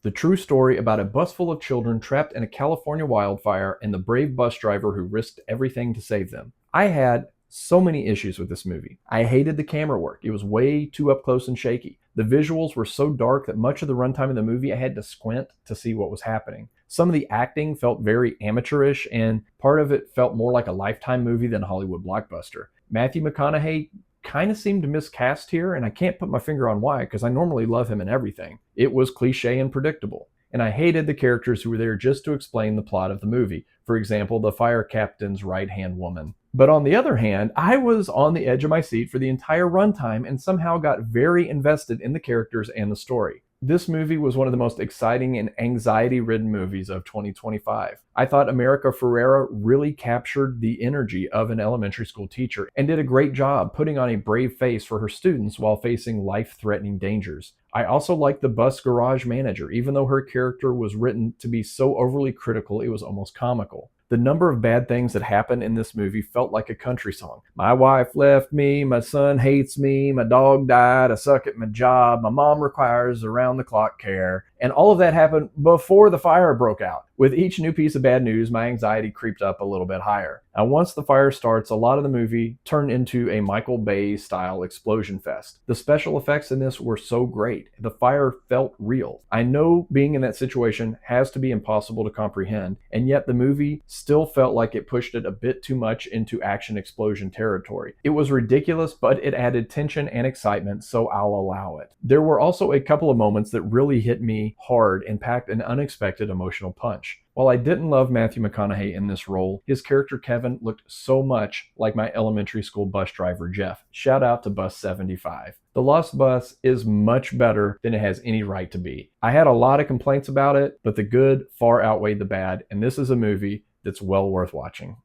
the true story about a bus full of children trapped in a California wildfire and the brave bus driver who risked everything to save them. I had so many issues with this movie. I hated the camera work. It was way too up close and shaky. The visuals were so dark that much of the runtime of the movie I had to squint to see what was happening. Some of the acting felt very amateurish, and part of it felt more like a Lifetime movie than a Hollywood blockbuster. Matthew McConaughey kind of seemed miscast here, and I can't put my finger on why because I normally love him in everything. It was cliché and predictable. And I hated the characters who were there just to explain the plot of the movie. For example, the fire captain's right-hand woman. But on the other hand, I was on the edge of my seat for the entire runtime and somehow got very invested in the characters and the story. This movie was one of the most exciting and anxiety-ridden movies of 2025. I thought America Ferrera really captured the energy of an elementary school teacher and did a great job putting on a brave face for her students while facing life-threatening dangers. I also liked the bus garage manager, even though her character was written to be so overly critical it was almost comical. The number of bad things that happened in this movie felt like a country song. My wife left me, my son hates me, my dog died, I suck at my job, my mom requires around-the-clock care. And all of that happened before the fire broke out. With each new piece of bad news, my anxiety creeped up a little bit higher. Now, once the fire starts, a lot of the movie turned into a Michael Bay-style explosion fest. The special effects in this were so great. The fire felt real. I know being in that situation has to be impossible to comprehend, and yet the movie still felt like it pushed it a bit too much into action explosion territory. It was ridiculous, but it added tension and excitement, so I'll allow it. There were also a couple of moments that really hit me hard and packed an unexpected emotional punch. While I didn't love Matthew McConaughey in this role, his character Kevin looked so much like my elementary school bus driver Jeff. Shout out to Bus 75. The Lost Bus is much better than it has any right to be. I had a lot of complaints about it, but the good far outweighed the bad, and this is a movie that's well worth watching.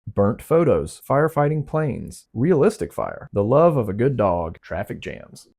Burnt photos, firefighting planes, realistic fire, the love of a good dog, traffic jams.